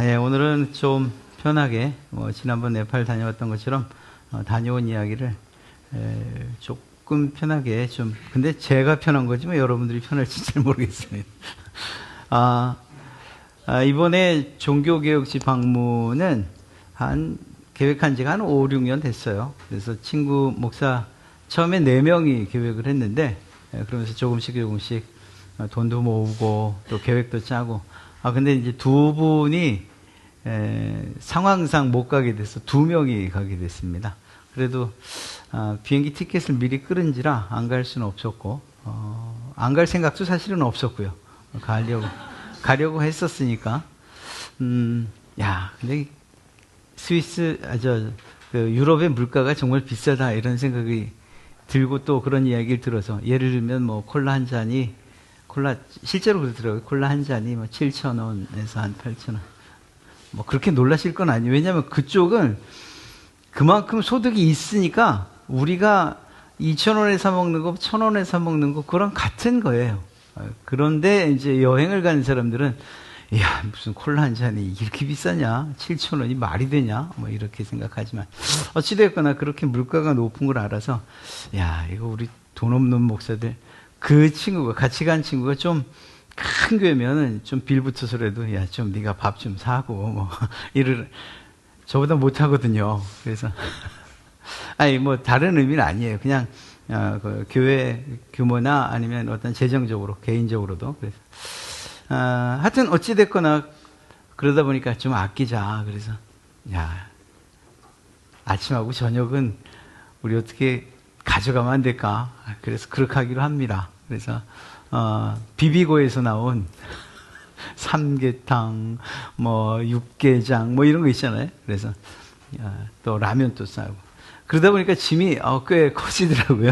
예, 오늘은 좀 편하게 지난번 네팔 다녀왔던 것처럼 다녀온 이야기를 조금 편하게 좀, 근데 제가 편한 거지만 여러분들이 편할지 잘 모르겠습니다. 이번에 종교개혁지 방문은 계획한 지가 한 5, 6년 됐어요. 그래서 친구 목사 처음에 4명이 계획을 했는데, 그러면서 조금씩 돈도 모으고 또 계획도 짜고, 근데 이제 2분이 상황상 못 가게 돼서 2명이 가게 됐습니다. 그래도 비행기 티켓을 미리 끊은지라 안 갈 수는 없었고, 안 갈 생각도 사실은 없었고요. 가려고 했었으니까. 근데 스위스, 유럽의 물가가 정말 비싸다 이런 생각이 들고 또 그런 이야기를 들어서, 예를 들면 콜라 한 잔이, 실제로 그러더라고요. 콜라 한 잔이 7,000원에서 한 8,000원. 그렇게 놀라실 건 아니에요. 왜냐하면 그쪽은 그만큼 소득이 있으니까 우리가 2,000원에 사 먹는 거, 1,000원에 사 먹는 거, 그랑 같은 거예요. 그런데 이제 여행을 가는 사람들은, 이야, 무슨 콜라 한 잔이 이렇게 비싸냐? 7,000원이 말이 되냐? 이렇게 생각하지만, 어찌됐거나 그렇게 물가가 높은 걸 알아서, 야, 이거 우리 돈 없는 목사들, 그 친구가, 같이 간 친구가 좀 큰 교회면은 좀 빌붙어서라도, 야, 좀 네가 밥 좀 사고, 저보다 못하거든요. 그래서, 다른 의미는 아니에요. 그냥, 그 교회 규모나 아니면 어떤 재정적으로, 개인적으로도. 그래서, 하여튼 어찌됐거나 그러다 보니까 좀 아끼자. 그래서, 야, 아침하고 저녁은 우리 어떻게 가져가면 안 될까? 그래서 그렇게 하기로 합니다. 그래서, 비비고에서 나온 삼계탕, 육개장, 이런 거 있잖아요. 그래서, 또 라면도 싸고. 그러다 보니까 짐이 꽤 커지더라고요.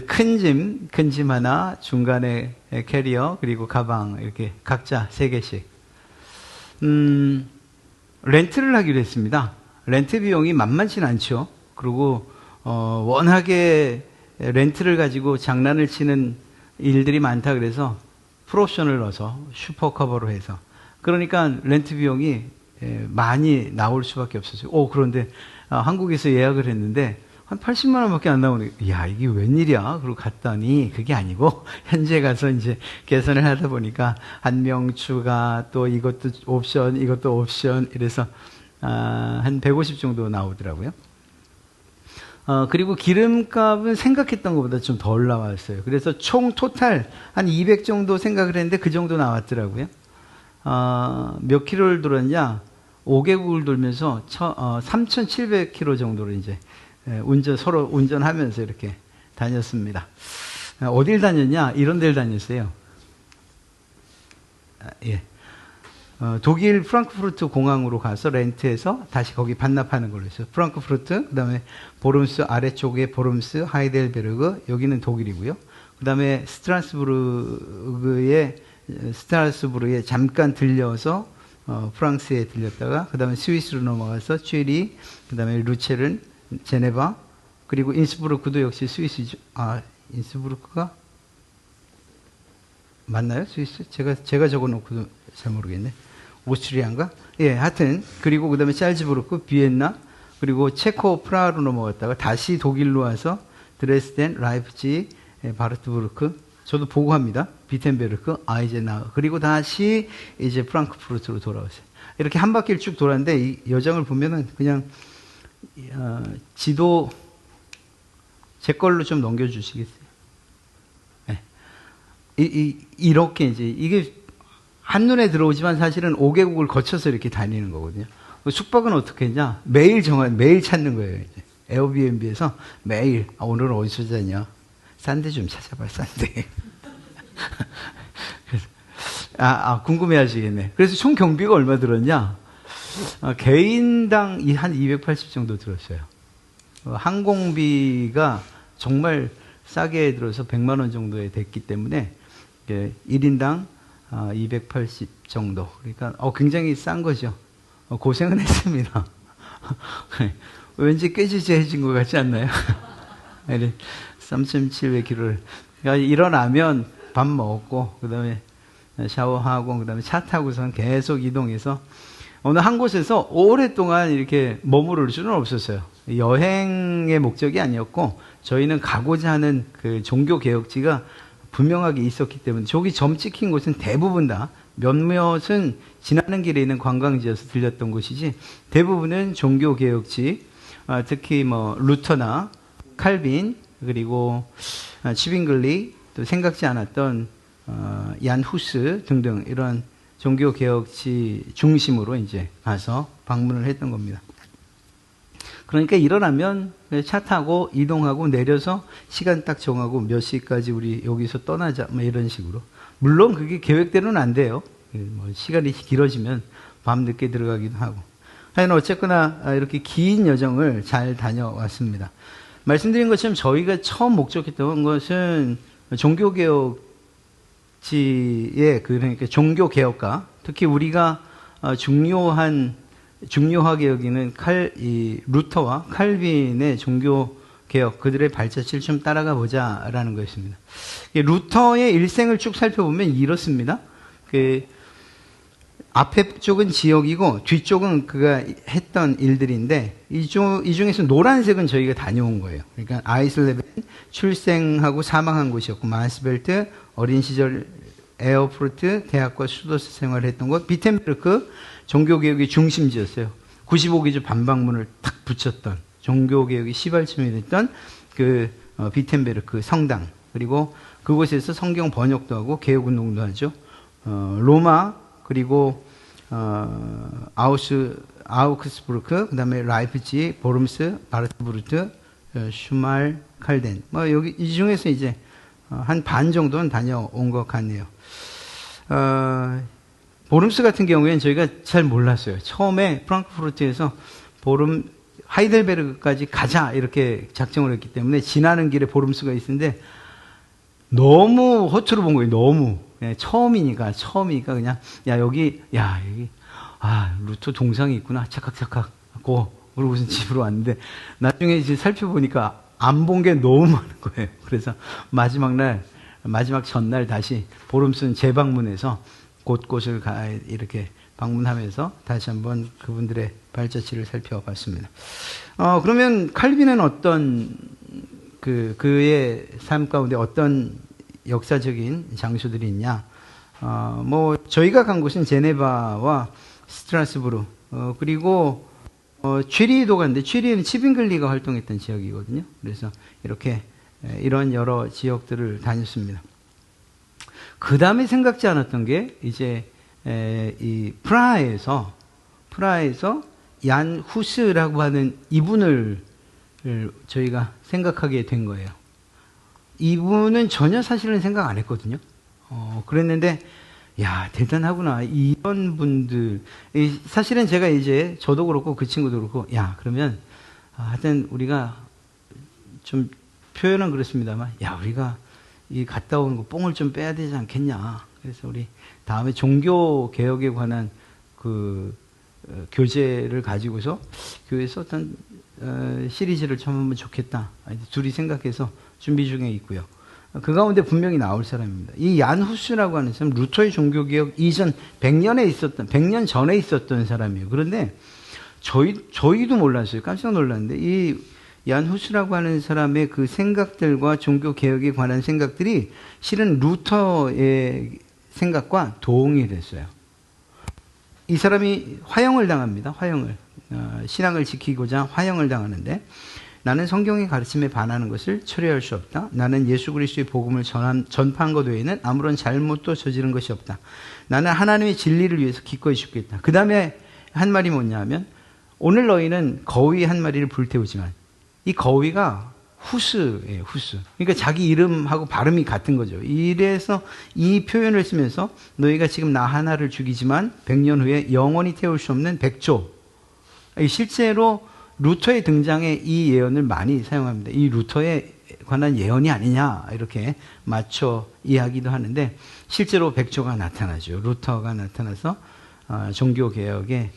큰 짐 하나, 중간에 캐리어, 그리고 가방, 이렇게 각자 3개씩. 렌트를 하기로 했습니다. 렌트 비용이 만만치는 않죠. 그리고, 워낙에 렌트를 가지고 장난을 치는 일들이 많다 그래서 풀옵션을 넣어서 슈퍼커버로 해서, 그러니까 렌트 비용이 많이 나올 수밖에 없었어요. 그런데 한국에서 예약을 했는데 한 80만 원밖에 안 나오네. 야, 이게 웬일이야? 그러고 갔더니 그게 아니고 현재 가서 이제 계산을 하다 보니까 1명 추가, 또 이것도 옵션, 이것도 옵션, 이래서 한 150 정도 나오더라고요. 그리고 기름값은 생각했던 것보다 좀 덜 나왔어요. 그래서 총 토탈 한 200 정도 생각을 했는데 그 정도 나왔더라고요. 몇 킬로를 돌았냐? 5개국을 돌면서 3,700km 정도를 이제 서로 운전하면서 이렇게 다녔습니다. 어딜 다녔냐? 이런 데를 다녔어요. 예. 독일 프랑크푸르트 공항으로 가서 렌트해서 다시 거기 반납하는 걸로 했어요. 프랑크푸르트, 그 다음에 보름스 아래쪽에 보름스, 하이델베르그, 여기는 독일이고요. 그 다음에 스트라스부르에 잠깐 들려서 프랑스에 들렸다가, 그 다음에 스위스로 넘어가서 쥐리, 그 다음에 루체른, 제네바, 그리고 인스부르크도 역시 스위스죠. 인스부르크가 맞나요? 스위스? 제가 적어놓고도 잘 모르겠네. 오스트리아인가? 예, 하여튼. 그리고 그 다음에 찰즈부르크, 비엔나, 그리고 체코 프라하로 넘어갔다가 다시 독일로 와서 드레스덴, 라이프치, 바르트부르크, 저도 보고 합니다. 비텐베르크, 아이젠하우, 그리고 다시 이제 프랑크푸르트로 돌아왔어요. 이렇게 한 바퀴를 쭉 돌았는데, 이 여정을 보면은 그냥, 지도 제 걸로 좀 넘겨주시겠어요? 네. 이렇게 이제, 이게 한눈에 들어오지만 사실은 5개국을 거쳐서 이렇게 다니는 거거든요. 숙박은 어떻게 했냐? 매일 찾는 거예요. 이제. 에어비앤비에서 매일, 오늘은 어디서 자냐? 싼 데 좀 찾아봐, 싼 데. 궁금해 하시겠네. 그래서 총 경비가 얼마 들었냐? 개인당 한 280 정도 들었어요. 항공비가 정말 싸게 들어서 100만 원 정도에 됐기 때문에 1인당 280 정도. 그러니까 굉장히 싼 거죠. 고생은 했습니다. 왠지 꾀지지해진 것 같지 않나요? 3,700km를. 그러니까 일어나면 밥 먹고, 그 다음에 샤워하고 그다음에 차 타고선 계속 이동해서 어느 한 곳에서 오랫동안 이렇게 머무를 수는 없었어요. 여행의 목적이 아니었고 저희는 가고자 하는 그 종교 개혁지가 분명하게 있었기 때문에 저기 점 찍힌 곳은 대부분 다 몇몇은 지나는 길에 있는 관광지여서 들렸던 곳이지 대부분은 종교 개혁지, 특히 뭐 루터나 칼빈 그리고 치빙글리 또 생각지 않았던 얀 후스 등등 이런 종교 개혁지 중심으로 이제 가서 방문을 했던 겁니다. 그러니까 일어나면 차 타고 이동하고 내려서 시간 딱 정하고 몇 시까지 우리 여기서 떠나자 뭐 이런 식으로. 물론 그게 계획대로는 안 돼요. 뭐 시간이 길어지면 밤늦게 들어가기도 하고. 하여간 어쨌거나 이렇게 긴 여정을 잘 다녀왔습니다. 말씀드린 것처럼 저희가 처음 목적했던 것은 종교개혁지의 그러니까 종교개혁가, 특히 우리가 중요하게 여기는 루터와 칼빈의 종교개혁, 그들의 발자취를 좀 따라가 보자라는 것입니다. 루터의 일생을 쭉 살펴보면 이렇습니다. 앞에 쪽은 지역이고 뒤쪽은 그가 했던 일들인데 이 중에서 노란색은 저희가 다녀온 거예요. 그러니까 아이슬레벤 출생하고 사망한 곳이었고 마스벨트 어린 시절 에어프루트 대학과 수도서 생활을 했던 곳, 비텐베르크 종교개혁의 중심지였어요. 95기조 반박문을 탁 붙였던 종교개혁의 시발점이 됐던 그 비텐베르크 성당, 그리고 그곳에서 성경 번역도 하고 개혁운동도 하죠. 로마, 그리고 아우크스부르크, 그 다음에 라이프치, 보름스, 바르트부르트, 슈말, 칼덴. 뭐 여기 이 중에서 이제 한 반 정도는 다녀온 것 같네요. 보름스 같은 경우에는 저희가 잘 몰랐어요. 처음에 프랑크푸르트에서 하이델베르크까지 가자 이렇게 작정을 했기 때문에 지나는 길에 보름스가 있는데 너무 허투루 본 거예요. 너무. 처음이니까 그냥 여기 루터 동상이 있구나 착각 하고 그러고선 집으로 왔는데 나중에 이제 살펴보니까 안 본 게 너무 많은 거예요. 그래서 마지막 전날 다시 보름스는 재방문해서 곳곳을 이렇게 방문하면서 다시 한번 그분들의 발자취를 살펴봤습니다. 그러면 칼빈은 어떤 그의 삶 가운데 어떤 역사적인 장소들이 있냐? 뭐 저희가 간 곳은 제네바와 스트라스부르, 그리고 취리도 갔는데 취리에는 치빙글리가 활동했던 지역이거든요. 그래서 이렇게 이런 여러 지역들을 다녔습니다. 그 다음에 생각지 않았던 게 이제 이 프라하에서 얀 후스라고 하는 이분을 저희가 생각하게 된 거예요. 이분은 전혀 사실은 생각 안 했거든요. 그랬는데, 대단하구나. 이런 분들. 사실은 제가 이제, 저도 그렇고 그 친구도 그렇고, 그러면, 하여튼 우리가 좀 표현은 그렇습니다만, 우리가 이 갔다 온 거 뽕을 좀 빼야 되지 않겠냐. 그래서 우리 다음에 종교 개혁에 관한 교재를 가지고서 교회에서 어떤 시리즈를 좀 하면 좋겠다. 둘이 생각해서 준비 중에 있고요. 그 가운데 분명히 나올 사람입니다. 이 얀 후스라고 하는 사람, 루터의 종교개혁 이전 100년 전에 있었던 사람이에요. 그런데 저희도 몰랐어요. 깜짝 놀랐는데 이 얀 후스라고 하는 사람의 그 생각들과 종교개혁에 관한 생각들이 실은 루터의 생각과 동일했어요. 이 사람이 화형을 당합니다. 신앙을 지키고자 화형을 당하는데, 나는 성경의 가르침에 반하는 것을 철회할 수 없다. 나는 예수 그리스도의 복음을 전파한 것 외에는 아무런 잘못도 저지른 것이 없다. 나는 하나님의 진리를 위해서 기꺼이 죽겠다. 그 다음에 한 말이 뭐냐 하면, 오늘 너희는 거위 한 마리를 불태우지만, 이 거위가 후스예요, 후스. 그러니까 자기 이름하고 발음이 같은 거죠. 이래서 이 표현을 쓰면서 너희가 지금 나 하나를 죽이지만 100년 후에 영원히 태울 수 없는 백조. 실제로 루터의 등장에 이 예언을 많이 사용합니다. 이 루터에 관한 예언이 아니냐 이렇게 맞춰 이야기도 하는데 실제로 백조가 나타나죠. 루터가 나타나서 종교개혁의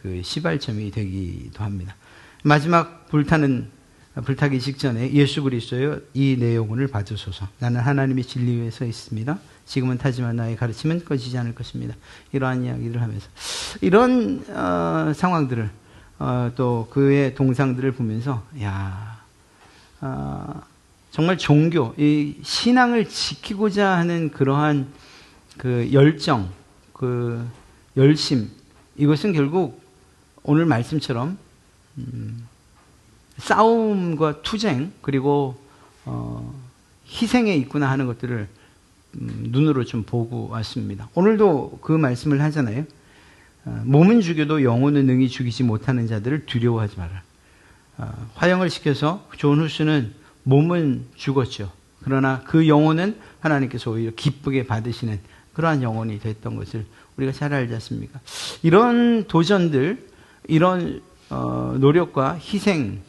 그 시발점이 되기도 합니다. 마지막 불타기 직전에 예수 그리스도여 이 내용을 받으소서. 나는 하나님의 진리 위에 서 있습니다. 지금은 타지만 나의 가르침은 꺼지지 않을 것입니다. 이러한 이야기를 하면서 이런 상황들을 또 그의 동상들을 보면서 정말 종교, 이 신앙을 지키고자 하는 그러한 그 열정, 그 열심, 이것은 결국 오늘 말씀처럼 싸움과 투쟁 그리고 희생에 있구나 하는 것들을 눈으로 좀 보고 왔습니다. 오늘도 그 말씀을 하잖아요. 몸은 죽여도 영혼은 능히 죽이지 못하는 자들을 두려워하지 마라. 화형을 시켜서 존 후스는 몸은 죽었죠. 그러나 그 영혼은 하나님께서 오히려 기쁘게 받으시는 그러한 영혼이 됐던 것을 우리가 잘 알지 않습니까? 이런 도전들, 이런 노력과 희생,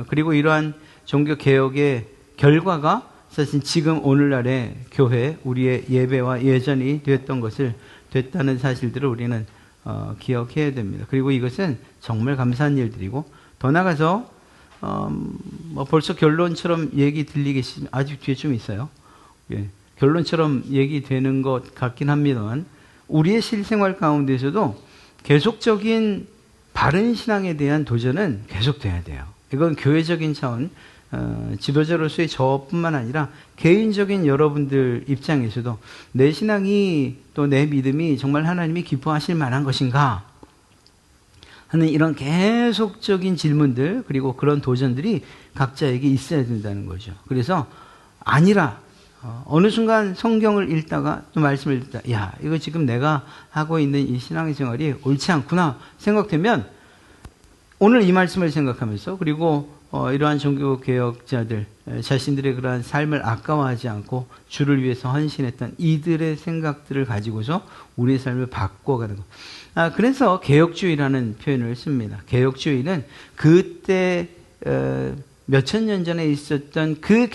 그리고 이러한 종교개혁의 결과가 사실 지금 오늘날의 교회, 우리의 예배와 예전이 됐다는 사실들을 우리는 기억해야 됩니다. 그리고 이것은 정말 감사한 일들이고, 더 나아가서 벌써 결론처럼 얘기 들리겠지만 아직 뒤에 좀 있어요. 결론처럼 얘기되는 것 같긴 합니다만, 우리의 실생활 가운데서도 계속적인 바른 신앙에 대한 도전은 계속돼야 돼요. 이건 교회적인 차원, 지도자로서의 저뿐만 아니라 개인적인 여러분들 입장에서도 내 신앙이 또 내 믿음이 정말 하나님이 기뻐하실 만한 것인가 하는 이런 계속적인 질문들, 그리고 그런 도전들이 각자에게 있어야 된다는 거죠. 그래서 아니라 어느 순간 성경을 읽다가 또 말씀을 듣다, 이거 지금 내가 하고 있는 이 신앙의 생활이 옳지 않구나 생각되면 오늘 이 말씀을 생각하면서, 그리고 이러한 종교개혁자들 자신들의 그러한 삶을 아까워하지 않고 주를 위해서 헌신했던 이들의 생각들을 가지고서 우리의 삶을 바꿔가는 것. 그래서 개혁주의라는 표현을 씁니다. 개혁주의는 그때 몇천 년 전에 있었던 그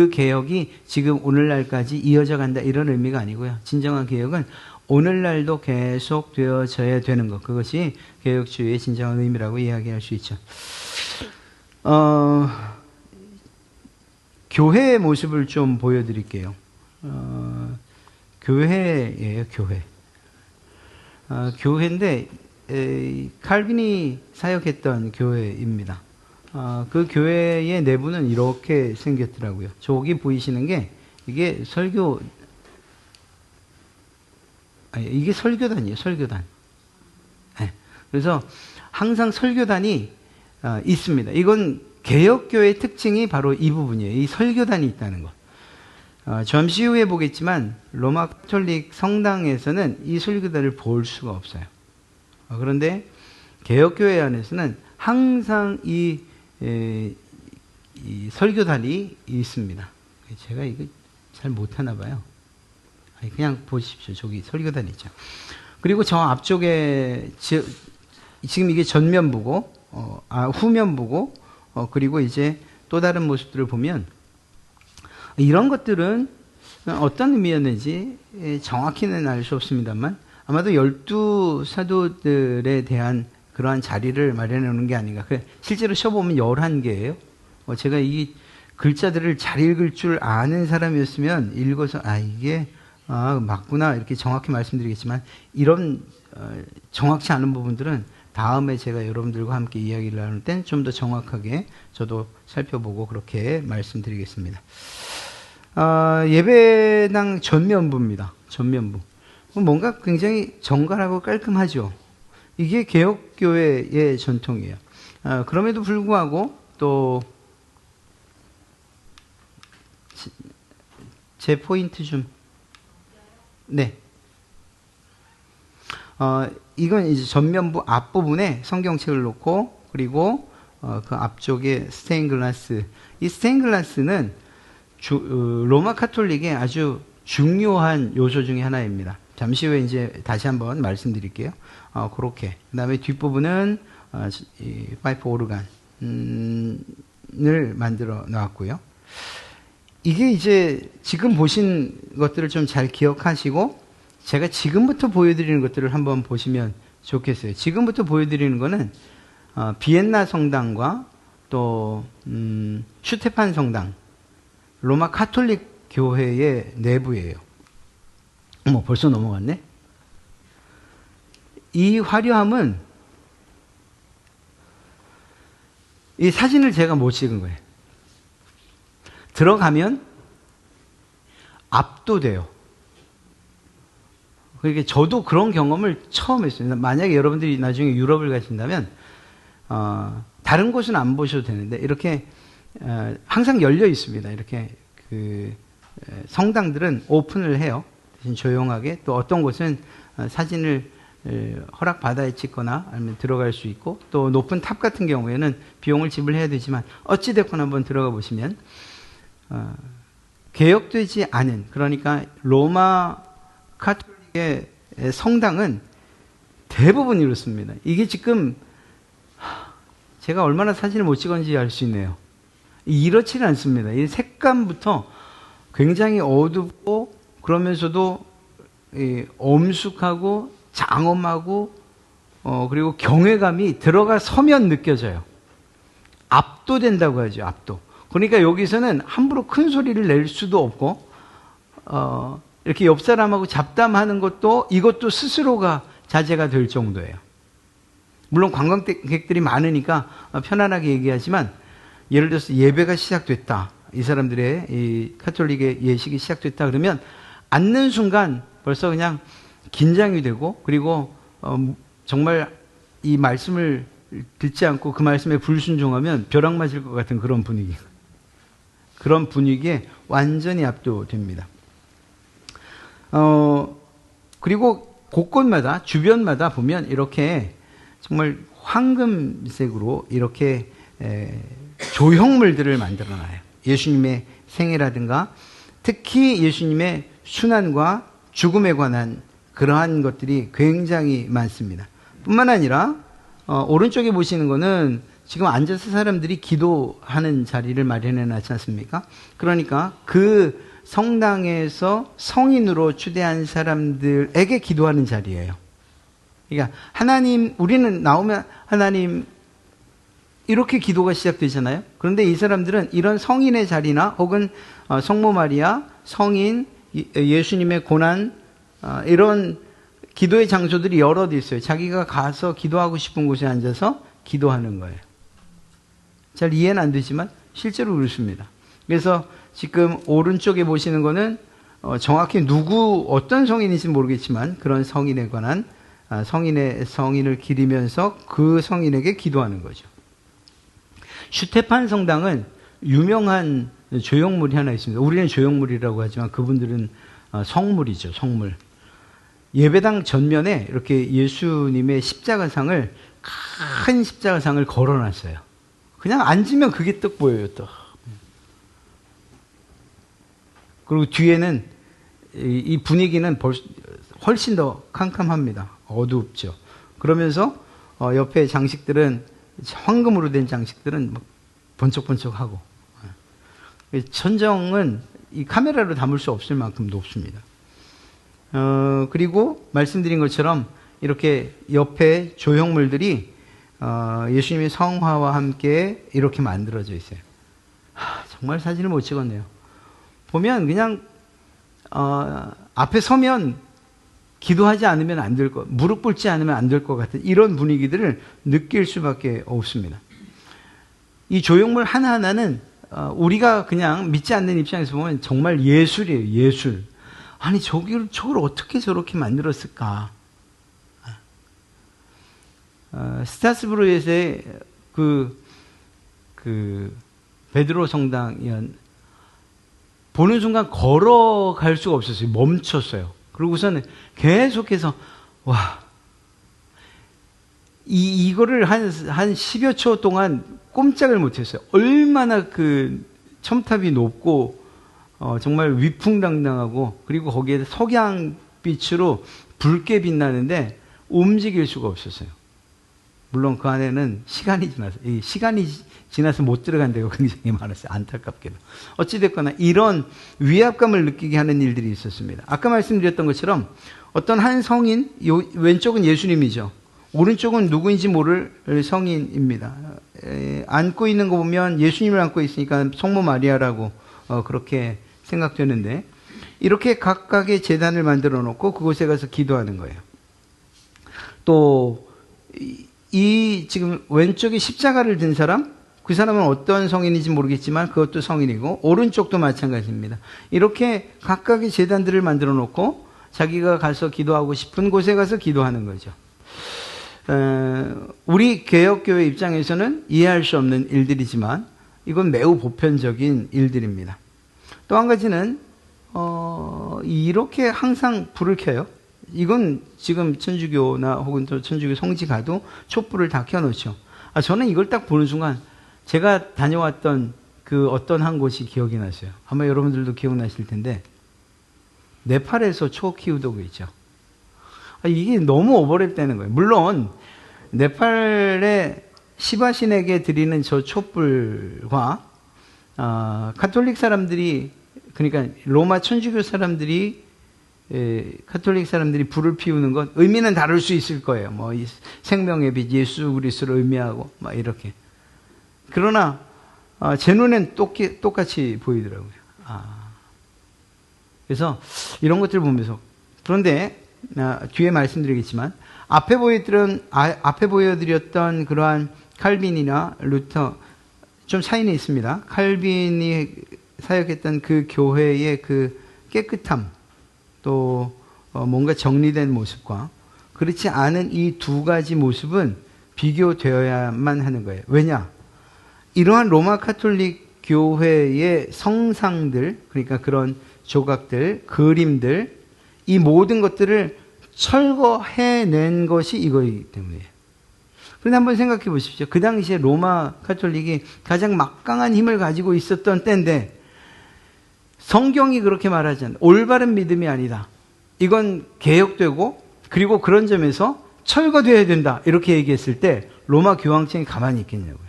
개혁이 지금 오늘날까지 이어져 간다, 이런 의미가 아니고요. 진정한 개혁은 오늘날도 계속 되어져야 되는 것, 그것이 개혁주의의 진정한 의미라고 이야기할 수 있죠. 교회의 모습을 좀 보여드릴게요. 교회예요, 교회. 교회인데 칼빈이 사역했던 교회입니다. 그 교회의 내부는 이렇게 생겼더라고요. 저기 보이시는 게 이게 이게 설교단이에요, 설교단. 그래서 항상 설교단이 있습니다. 이건 개혁교회의 특징이 바로 이 부분이에요. 이 설교단이 있다는 것. 잠시 후에 보겠지만 로마 가톨릭 성당에서는 이 설교단을 볼 수가 없어요. 그런데 개혁교회 안에서는 항상 이 설교단이 있습니다. 제가 이거 잘 못하나 봐요. 그냥 보십시오. 저기 설교단 있죠. 그리고 저 앞쪽에 지금 이게 전면부고 후면부고, 그리고 이제 또 다른 모습들을 보면 이런 것들은 어떤 의미였는지 정확히는 알 수 없습니다만 아마도 12사도들에 대한 그러한 자리를 마련해 놓는 게 아닌가. 실제로 쳐보면 11개예요. 제가 이 글자들을 잘 읽을 줄 아는 사람이었으면 읽어서 이게 맞구나 이렇게 정확히 말씀드리겠지만, 이런 정확치 않은 부분들은 다음에 제가 여러분들과 함께 이야기를 나눌 땐 좀 더 정확하게 저도 살펴보고 그렇게 말씀드리겠습니다. 예배당 전면부입니다. 전면부. 뭔가 굉장히 정갈하고 깔끔하죠. 이게 개혁교회의 전통이에요. 그럼에도 불구하고 또 제 포인트 좀. 네. 이건 이제 전면부 앞부분에 성경책을 놓고, 그리고 그 앞쪽에 스테인글라스. 이 스테인글라스는 로마 카톨릭의 아주 중요한 요소 중에 하나입니다. 잠시 후에 이제 다시 한번 말씀드릴게요. 그렇게. 그 다음에 뒷부분은 이 파이프 오르간을 만들어 놨고요. 이게 이제 지금 보신 것들을 좀 잘 기억하시고, 제가 지금부터 보여드리는 것들을 한번 보시면 좋겠어요. 지금부터 보여드리는 거는 비엔나 성당과 또 슈테판 성당, 로마 카톨릭 교회의 내부예요. 벌써 넘어갔네? 이 화려함은 이 사진을 제가 못 찍은 거예요. 들어가면 압도돼요. 그러니까 저도 그런 경험을 처음 했어요. 만약에 여러분들이 나중에 유럽을 가신다면 다른 곳은 안 보셔도 되는데 이렇게 항상 열려 있습니다. 이렇게 그 성당들은 오픈을 해요. 대신 조용하게. 또 어떤 곳은 사진을 허락받아야 찍거나 아니면 들어갈 수 있고, 또 높은 탑 같은 경우에는 비용을 지불해야 되지만 어찌됐건 한번 들어가 보시면 개혁되지 않은, 그러니까 로마 카톨릭의 성당은 대부분 이렇습니다. 이게 지금 제가 얼마나 사진을 못 찍었는지 알 수 있네요. 이렇지는 않습니다. 이 색감부터 굉장히 어둡고 그러면서도 엄숙하고 장엄하고 그리고 경외감이 들어가 서면 느껴져요. 압도된다고 하죠. 압도. 그러니까 여기서는 함부로 큰 소리를 낼 수도 없고 이렇게 옆 사람하고 잡담하는 것도 이것도 스스로가 자제가 될 정도예요. 물론 관광객들이 많으니까 편안하게 얘기하지만, 예를 들어서 예배가 시작됐다. 이 사람들의 이 카톨릭의 예식이 시작됐다 그러면 앉는 순간 벌써 그냥 긴장이 되고, 그리고 정말 이 말씀을 듣지 않고 그 말씀에 불순종하면 벼락 맞을 것 같은 그런 분위기. 그런 분위기에 완전히 압도됩니다. 그리고 곳곳마다, 주변마다 보면 이렇게 정말 황금색으로 이렇게 조형물들을 만들어놔요. 예수님의 생애라든가 특히 예수님의 순환과 죽음에 관한 그러한 것들이 굉장히 많습니다. 뿐만 아니라 오른쪽에 보시는 거는 지금 앉아서 사람들이 기도하는 자리를 마련해 놨지 않습니까? 그러니까 그 성당에서 성인으로 추대한 사람들에게 기도하는 자리예요. 그러니까 하나님, 우리는 나오면 하나님 이렇게 기도가 시작되잖아요. 그런데 이 사람들은 이런 성인의 자리나 혹은 성모 마리아, 성인, 예수님의 고난, 이런 기도의 장소들이 여러 개 있어요. 자기가 가서 기도하고 싶은 곳에 앉아서 기도하는 거예요. 잘 이해는 안 되지만 실제로 그렇습니다. 그래서 지금 오른쪽에 보시는 거는 정확히 어떤 성인인지 모르겠지만 그런 성인에 관한 성인을 기리면서 그 성인에게 기도하는 거죠. 슈테판 성당은 유명한 조형물이 하나 있습니다. 우리는 조형물이라고 하지만 그분들은 성물이죠. 성물. 예배당 전면에 이렇게 예수님의 십자가상을, 큰 십자가상을 걸어놨어요. 그냥 앉으면 그게 떡 보여요. 떡. 그리고 뒤에는 이 분위기는 훨씬 더 캄캄합니다. 어둡죠. 그러면서 옆에 장식들은, 황금으로 된 장식들은 막 번쩍번쩍하고, 천정은 이 카메라로 담을 수 없을 만큼 높습니다. 그리고 말씀드린 것처럼 이렇게 옆에 조형물들이 예수님의 성화와 함께 이렇게 만들어져 있어요. 정말 사진을 못 찍었네요. 보면 그냥 앞에 서면 기도하지 않으면 안 될 것, 무릎 꿇지 않으면 안 될 것 같은 이런 분위기들을 느낄 수밖에 없습니다. 이 조형물 하나하나는 우리가 그냥 믿지 않는 입장에서 보면 정말 예술이에요. 예술. 아니 저걸 어떻게 저렇게 만들었을까? 스트라스부르에서의 그 베드로 성당이었, 보는 순간 걸어갈 수가 없었어요. 멈췄어요. 그러고서는 계속해서 이거를 한 10여 초 동안 꼼짝을 못했어요. 얼마나 그 첨탑이 높고 정말 위풍당당하고, 그리고 거기에 석양빛으로 붉게 빛나는데 움직일 수가 없었어요. 물론 그 안에는 시간이 지나서 못 들어간 데가 굉장히 많았어요. 안타깝게도. 어찌됐거나 이런 위압감을 느끼게 하는 일들이 있었습니다. 아까 말씀드렸던 것처럼 어떤 한 성인, 왼쪽은 예수님이죠. 오른쪽은 누구인지 모를 성인입니다. 안고 있는 거 보면 예수님을 안고 있으니까 성모 마리아라고 그렇게 생각되는데, 이렇게 각각의 제단을 만들어 놓고 그곳에 가서 기도하는 거예요. 또 이 지금 왼쪽에 십자가를 든 사람, 그 사람은 어떤 성인인지 모르겠지만 그것도 성인이고, 오른쪽도 마찬가지입니다. 이렇게 각각의 제단들을 만들어 놓고 자기가 가서 기도하고 싶은 곳에 가서 기도하는 거죠. 우리 개혁교회 입장에서는 이해할 수 없는 일들이지만 이건 매우 보편적인 일들입니다. 또 한 가지는 이렇게 항상 불을 켜요. 이건 지금 천주교나 혹은 또 천주교 성지 가도 촛불을 다 켜놓죠. 저는 이걸 딱 보는 순간 제가 다녀왔던 그 어떤 한 곳이 기억이 나서요. 아마 여러분들도 기억나실 텐데, 네팔에서 초 키우도구 있죠. 이게 너무 오버랩되는 거예요. 물론 네팔의 시바신에게 드리는 저 촛불과 가톨릭 사람들이, 그러니까 로마 천주교 사람들이 가톨릭 사람들이 불을 피우는 것 의미는 다를 수 있을 거예요. 뭐 생명의 빛 예수 그리스도를 의미하고 막 이렇게. 그러나 제 눈엔 똑같이 보이더라고요. 그래서 이런 것들을 보면서, 그런데 뒤에 말씀드리겠지만 앞에 보여드렸던 그러한 칼빈이나 루터 좀 차이는 있습니다. 칼빈이 사역했던 그 교회의 그 깨끗함, 또 뭔가 정리된 모습과 그렇지 않은 이 두 가지 모습은 비교되어야만 하는 거예요. 왜냐? 이러한 로마 카톨릭 교회의 성상들, 그러니까 그런 조각들, 그림들, 이 모든 것들을 철거해낸 것이 이거이기 때문이에요. 그런데 한번 생각해 보십시오. 그 당시에 로마 카톨릭이 가장 막강한 힘을 가지고 있었던 때인데, 성경이 그렇게 말하지 않아요. 올바른 믿음이 아니다. 이건 개혁되고, 그리고 그런 점에서 철거되어야 된다. 이렇게 얘기했을 때 로마 교황청이 가만히 있겠냐고요.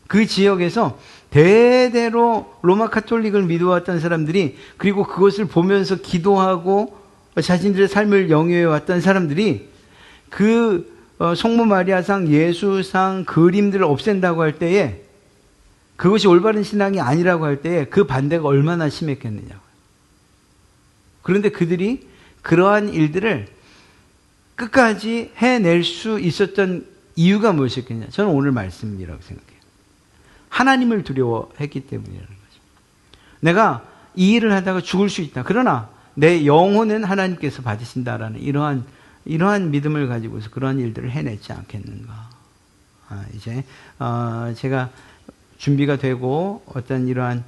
그 지역에서 대대로 로마 카톨릭을 믿어왔던 사람들이, 그리고 그것을 보면서 기도하고 자신들의 삶을 영위해왔던 사람들이 그 성모 마리아상, 예수상, 그림들을 없앤다고 할 때에, 그것이 올바른 신앙이 아니라고 할 때에 그 반대가 얼마나 심했겠느냐고요. 그런데 그들이 그러한 일들을 끝까지 해낼 수 있었던 이유가 무엇이었겠냐? 저는 오늘 말씀이라고 생각해요. 하나님을 두려워했기 때문이라는 거죠. 내가 이 일을 하다가 죽을 수 있다. 그러나 내 영혼은 하나님께서 받으신다라는 이러한 믿음을 가지고서 그러한 일들을 해냈지 않겠는가. 이제 제가 준비가 되고 어떤 이러한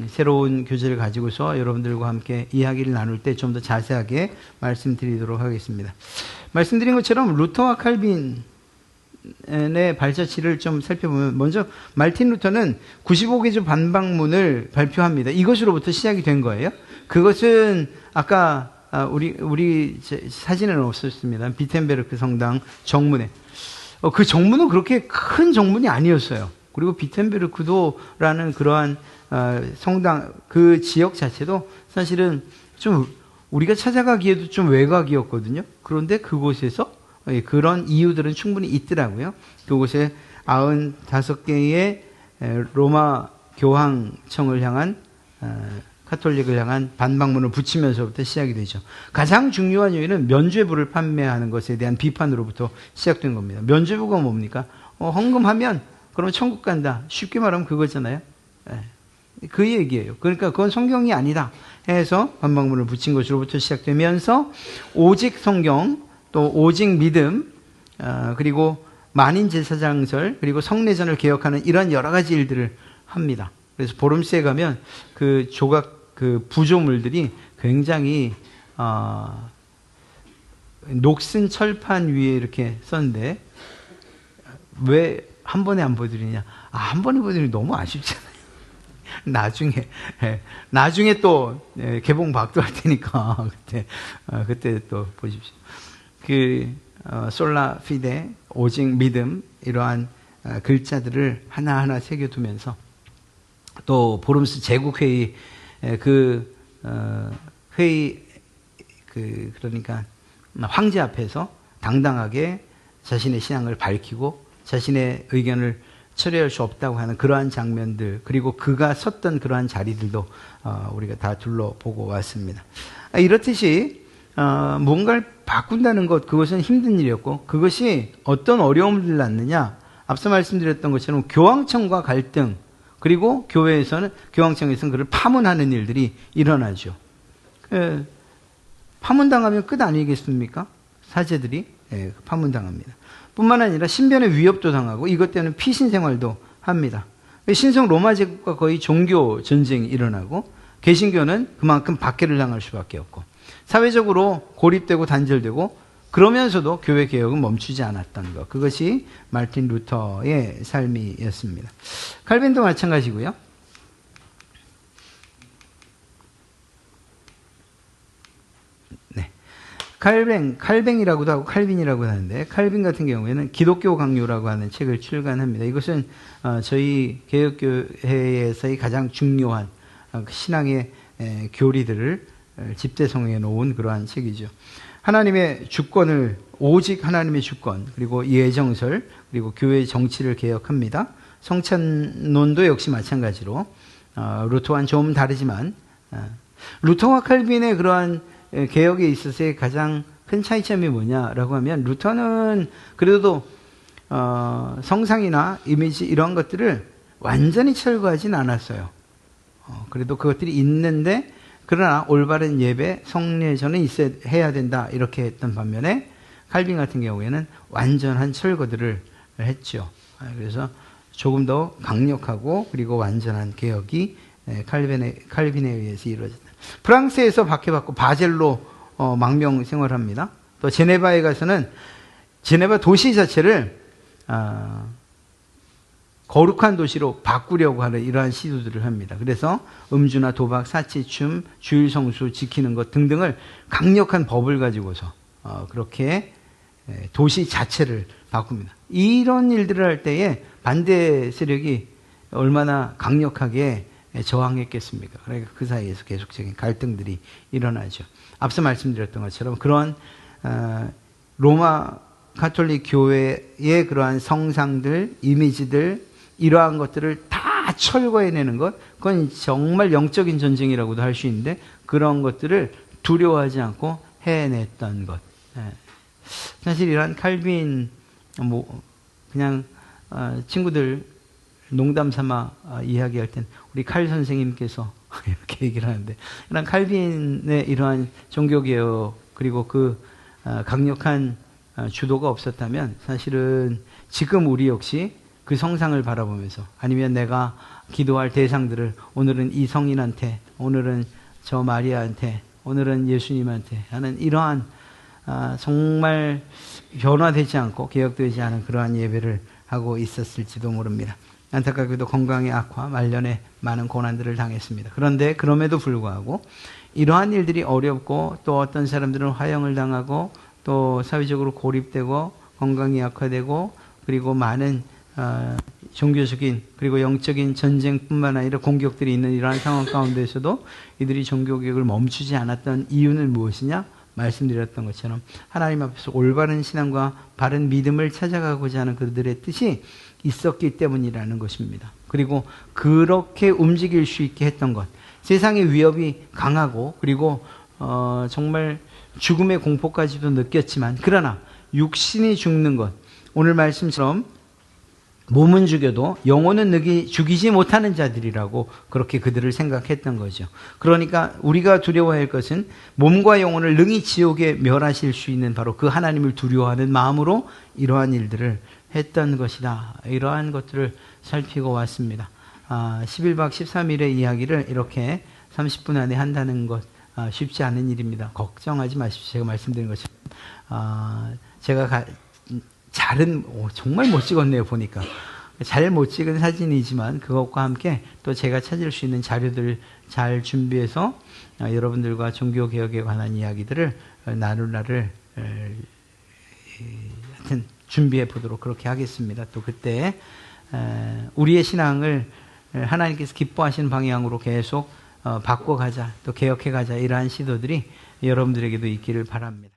새로운 교제를 가지고서 여러분들과 함께 이야기를 나눌 때 좀 더 자세하게 말씀드리도록 하겠습니다. 말씀드린 것처럼 루터와 칼빈의 발자취를 좀 살펴보면, 먼저 말틴 루터는 95개조 반박문을 발표합니다. 이것으로부터 시작이 된 거예요. 그것은 아까 우리 사진에는 없었습니다. 비텐베르크 성당 정문에. 그 정문은 그렇게 큰 정문이 아니었어요. 그리고 비텐베르크도라는 그러한 성당, 그 지역 자체도 사실은 좀 우리가 찾아가기에도 좀 외곽이었거든요. 그런데 그곳에서 그런 이유들은 충분히 있더라고요. 그곳에 95개의 로마 교황청을 향한, 카톨릭을 향한 반박문을 붙이면서부터 시작이 되죠. 가장 중요한 요인은 면죄부를 판매하는 것에 대한 비판으로부터 시작된 겁니다. 면죄부가 뭡니까? 헌금하면 그러면 천국 간다. 쉽게 말하면 그거잖아요. 그 얘기예요. 그러니까 그건 성경이 아니다 해서 반박문을 붙인 것으로부터 시작되면서 오직 성경, 또 오직 믿음, 그리고 만인 제사장설, 그리고 성례전을 개혁하는 이런 여러 가지 일들을 합니다. 그래서 보름스에 가면 그 조각, 그 부조물들이 굉장히 녹슨 철판 위에 이렇게 썼는데, 왜 한 번에 안 보여드리냐? 한 번에 보여드리면 너무 아쉽잖아요. 나중에 또 개봉 박도할 테니까 그때 또 보십시오. 솔라 피데, 오직 믿음, 이러한 글자들을 하나하나 새겨두면서, 또 보름스 제국회의 그러니까 황제 앞에서 당당하게 자신의 신앙을 밝히고 자신의 의견을 처리할 수 없다고 하는 그러한 장면들, 그리고 그가 섰던 그러한 자리들도 우리가 다 둘러보고 왔습니다. 이렇듯이 뭔가를 바꾼다는 것, 그것은 힘든 일이었고, 그것이 어떤 어려움을 낳느냐, 앞서 말씀드렸던 것처럼 교황청과 갈등, 그리고 교황청에서는 그를 파문하는 일들이 일어나죠. 파문당하면 끝 아니겠습니까? 사제들이 파문당합니다. 뿐만 아니라 신변의 위협도 당하고, 이것 때문에 피신 생활도 합니다. 신성 로마 제국과 거의 종교 전쟁이 일어나고, 개신교는 그만큼 박해를 당할 수밖에 없고, 사회적으로 고립되고 단절되고, 그러면서도 교회 개혁은 멈추지 않았던 것, 그것이 마르틴 루터의 삶이었습니다. 칼빈도 마찬가지고요. 네, 칼뱅이라고도 하고 칼빈이라고 하는데, 칼빈 같은 경우에는 기독교 강요라고 하는 책을 출간합니다. 이것은 저희 개혁교회에서의 가장 중요한 신앙의 교리들을 집대성해 놓은 그러한 책이죠. 하나님의 주권을, 오직 하나님의 주권, 그리고 예정설, 그리고 교회의 정치를 개혁합니다. 성찬론도 역시 마찬가지로 루터와는 좀 다르지만, 루터와 칼빈의 그러한 개혁에 있어서의 가장 큰 차이점이 뭐냐라고 하면, 루터는 그래도 성상이나 이미지 이런 것들을 완전히 철거하진 않았어요. 그래도 그것들이 있는데, 그러나 올바른 예배, 성례전은 해야 된다, 이렇게 했던 반면에 칼빈 같은 경우에는 완전한 철거들을 했죠. 그래서 조금 더 강력하고 그리고 완전한 개혁이 칼빈에 의해서 이루어졌다. 프랑스에서 박해받고 바젤로 망명 생활합니다. 또 제네바에 가서는 제네바 도시 자체를 거룩한 도시로 바꾸려고 하는 이러한 시도들을 합니다. 그래서 음주나 도박, 사치춤, 주일 성수 지키는 것 등등을 강력한 법을 가지고서 그렇게 도시 자체를 바꿉니다. 이런 일들을 할 때에 반대 세력이 얼마나 강력하게 저항했겠습니까? 그러니까 그 사이에서 계속적인 갈등들이 일어나죠. 앞서 말씀드렸던 것처럼 그런 로마 가톨릭 교회의 그러한 성상들, 이미지들, 이러한 것들을 다 철거해내는 것, 그건 정말 영적인 전쟁이라고도 할 수 있는데, 그런 것들을 두려워하지 않고 해냈던 것. 사실 이러한 칼빈, 그냥 친구들 농담 삼아 이야기할 땐 우리 칼 선생님께서 이렇게 얘기를 하는데, 이런 칼빈의 이러한 종교개혁, 그리고 그 강력한 주도가 없었다면 사실은 지금 우리 역시 그 성상을 바라보면서, 아니면 내가 기도할 대상들을 오늘은 이 성인한테, 오늘은 저 마리아한테, 오늘은 예수님한테 하는 이러한 정말 변화되지 않고 개혁되지 않은 그러한 예배를 하고 있었을지도 모릅니다. 안타깝게도 건강의 악화, 말년에 많은 고난들을 당했습니다. 그런데 그럼에도 불구하고 이러한 일들이 어렵고, 또 어떤 사람들은 화형을 당하고, 또 사회적으로 고립되고 건강이 악화되고, 그리고 많은 종교적인 그리고 영적인 전쟁뿐만 아니라 공격들이 있는 이러한 상황 가운데서도 이들이 종교개혁을 멈추지 않았던 이유는 무엇이냐? 말씀드렸던 것처럼 하나님 앞에서 올바른 신앙과 바른 믿음을 찾아가고자 하는 그들의 뜻이 있었기 때문이라는 것입니다. 그리고 그렇게 움직일 수 있게 했던 것, 세상의 위협이 강하고, 그리고 정말 죽음의 공포까지도 느꼈지만, 그러나 육신이 죽는 것, 오늘 말씀처럼 몸은 죽여도 영혼은 죽이지 못하는 자들이라고 그렇게 그들을 생각했던 거죠. 그러니까 우리가 두려워할 것은 몸과 영혼을 능히 지옥에 멸하실 수 있는 바로 그 하나님을 두려워하는 마음으로 이러한 일들을 했던 것이다. 이러한 것들을 살피고 왔습니다. 11박 13일의 이야기를 이렇게 30분 안에 한다는 것 쉽지 않은 일입니다. 걱정하지 마십시오. 제가 말씀드린 것처럼 제가 정말 못 찍었네요. 보니까 잘 못 찍은 사진이지만 그것과 함께 또 제가 찾을 수 있는 자료들을 잘 준비해서 여러분들과 종교개혁에 관한 이야기들을 나눌 날을 하여튼 준비해 보도록 그렇게 하겠습니다. 또 그때 우리의 신앙을 하나님께서 기뻐하시는 방향으로 계속 바꿔가자, 또 개혁해가자, 이러한 시도들이 여러분들에게도 있기를 바랍니다.